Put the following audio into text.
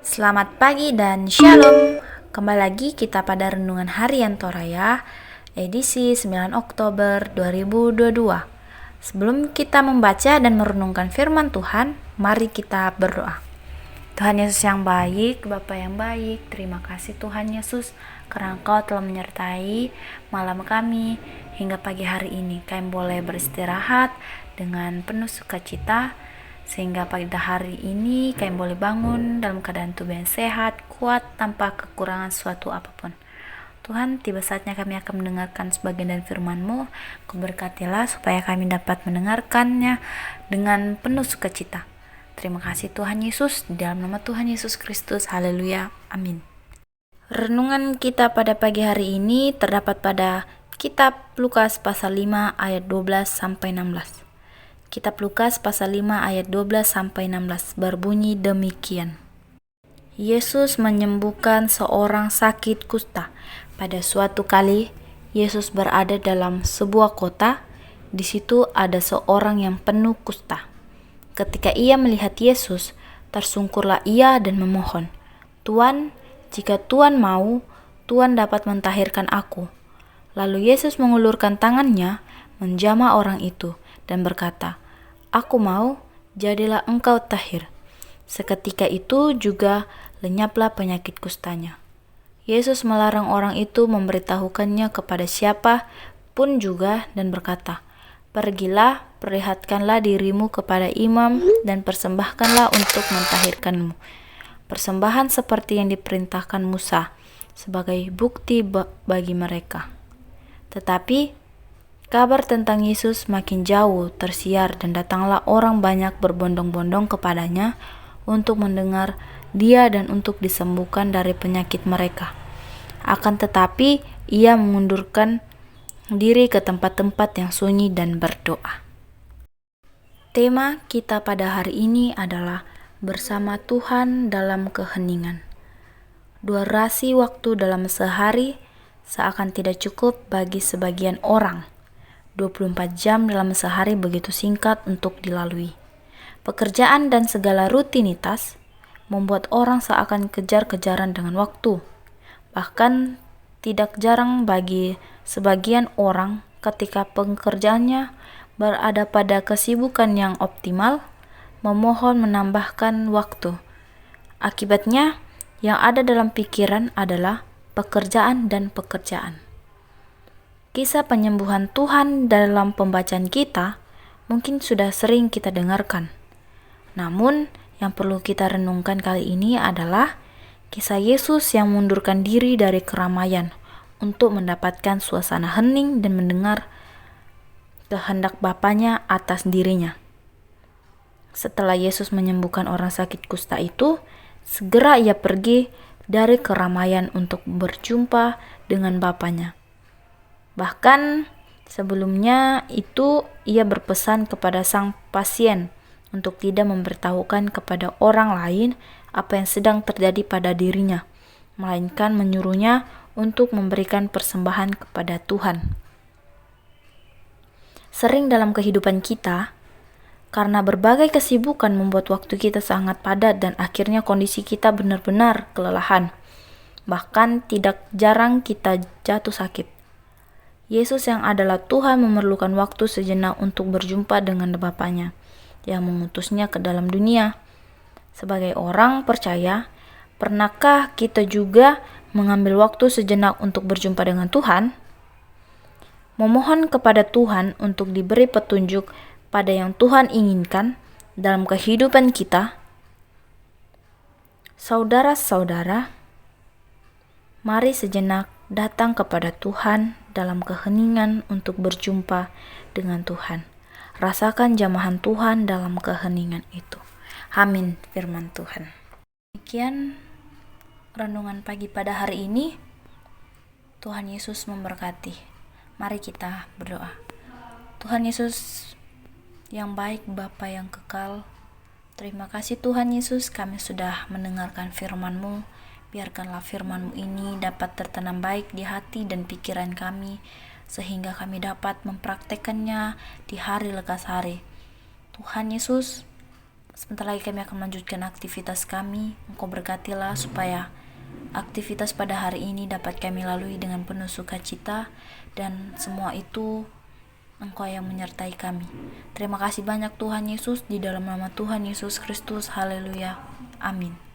Selamat pagi dan shalom. Kembali lagi kita pada Renungan Harian Toraya, edisi 9 Oktober 2022. Sebelum kita membaca dan merenungkan firman Tuhan, mari kita berdoa. Tuhan Yesus yang baik, Bapa yang baik, terima kasih Tuhan Yesus karena Engkau telah menyertai malam kami hingga pagi hari ini. Kami boleh beristirahat dengan penuh sukacita, sehingga pada hari ini kami boleh bangun dalam keadaan tubuh yang sehat, kuat, tanpa kekurangan suatu apapun. Tuhan, tiba saatnya kami akan mendengarkan sebagian dari firman-Mu. Kuberkatilah supaya kami dapat mendengarkannya dengan penuh sukacita. Terima kasih Tuhan Yesus, di dalam nama Tuhan Yesus Kristus, haleluya, amin. Renungan kita pada pagi hari ini terdapat pada kitab Lukas pasal 5 ayat 12 sampai 16. Kitab Lukas pasal 5 ayat 12 sampai 16 berbunyi demikian. Yesus menyembuhkan seorang sakit kusta. Pada suatu kali, Yesus berada dalam sebuah kota. Di situ ada seorang yang penuh kusta. Ketika ia melihat Yesus, tersungkurlah ia dan memohon, "Tuan, jika Tuan mau, Tuan dapat mentahirkan aku." Lalu Yesus mengulurkan tangannya, menjamah orang itu, dan berkata, "Aku mau, jadilah engkau tahir." Seketika itu juga lenyaplah penyakit kustanya. Yesus melarang orang itu memberitahukannya kepada siapa pun juga dan berkata, "Pergilah, perlihatkanlah dirimu kepada imam dan persembahkanlah untuk mentahirkanmu. Persembahan seperti yang diperintahkan Musa sebagai bukti bagi mereka." Tetapi kabar tentang Yesus makin jauh tersiar dan datanglah orang banyak berbondong-bondong kepadanya untuk mendengar dia dan untuk disembuhkan dari penyakit mereka. Akan tetapi ia mengundurkan diri ke tempat-tempat yang sunyi dan berdoa. Tema kita pada hari ini adalah bersama Tuhan dalam keheningan. Durasi waktu dalam sehari seakan tidak cukup bagi sebagian orang. 24 jam dalam sehari begitu singkat untuk dilalui. Pekerjaan dan segala rutinitas membuat orang seakan kejar-kejaran dengan waktu. Bahkan tidak jarang bagi sebagian orang ketika pekerjaannya berada pada kesibukan yang optimal, memohon menambahkan waktu. Akibatnya, yang ada dalam pikiran adalah pekerjaan dan pekerjaan. Kisah penyembuhan Tuhan dalam pembacaan kita mungkin sudah sering kita dengarkan. Namun, yang perlu kita renungkan kali ini adalah kisah Yesus yang mundurkan diri dari keramaian untuk mendapatkan suasana hening dan mendengar kehendak Bapanya atas dirinya. Setelah Yesus menyembuhkan orang sakit kusta itu, segera ia pergi dari keramaian untuk berjumpa dengan Bapanya. Bahkan sebelumnya itu ia berpesan kepada sang pasien untuk tidak memberitahukan kepada orang lain apa yang sedang terjadi pada dirinya, melainkan menyuruhnya untuk memberikan persembahan kepada Tuhan. Sering dalam kehidupan kita, karena berbagai kesibukan membuat waktu kita sangat padat dan akhirnya kondisi kita benar-benar kelelahan. Bahkan tidak jarang kita jatuh sakit. Yesus yang adalah Tuhan memerlukan waktu sejenak untuk berjumpa dengan Bapanya yang mengutusnya ke dalam dunia. Sebagai orang percaya, pernahkah kita juga mengambil waktu sejenak untuk berjumpa dengan Tuhan? Memohon kepada Tuhan untuk diberi petunjuk pada yang Tuhan inginkan dalam kehidupan kita. Saudara-saudara, mari sejenak datang kepada Tuhan dalam keheningan untuk berjumpa dengan Tuhan. Rasakan jamahan Tuhan dalam keheningan itu. Amin, firman Tuhan. Demikian renungan pagi pada hari ini. Tuhan Yesus memberkati. Mari kita berdoa. Tuhan Yesus yang baik, Bapa yang kekal, terima kasih Tuhan Yesus, kami sudah mendengarkan firman-Mu. Biarkanlah firman-Mu ini dapat tertanam baik di hati dan pikiran kami, sehingga kami dapat mempraktekannya di hari lekas hari. Tuhan Yesus, Sebentar lagi kami akan melanjutkan aktivitas kami. Engkau berkatilah supaya aktivitas pada hari ini dapat kami lalui dengan penuh sukacita, dan semua itu Engkau yang menyertai kami. Terima kasih banyak Tuhan Yesus, di dalam nama Tuhan Yesus Kristus. Haleluya. Amin.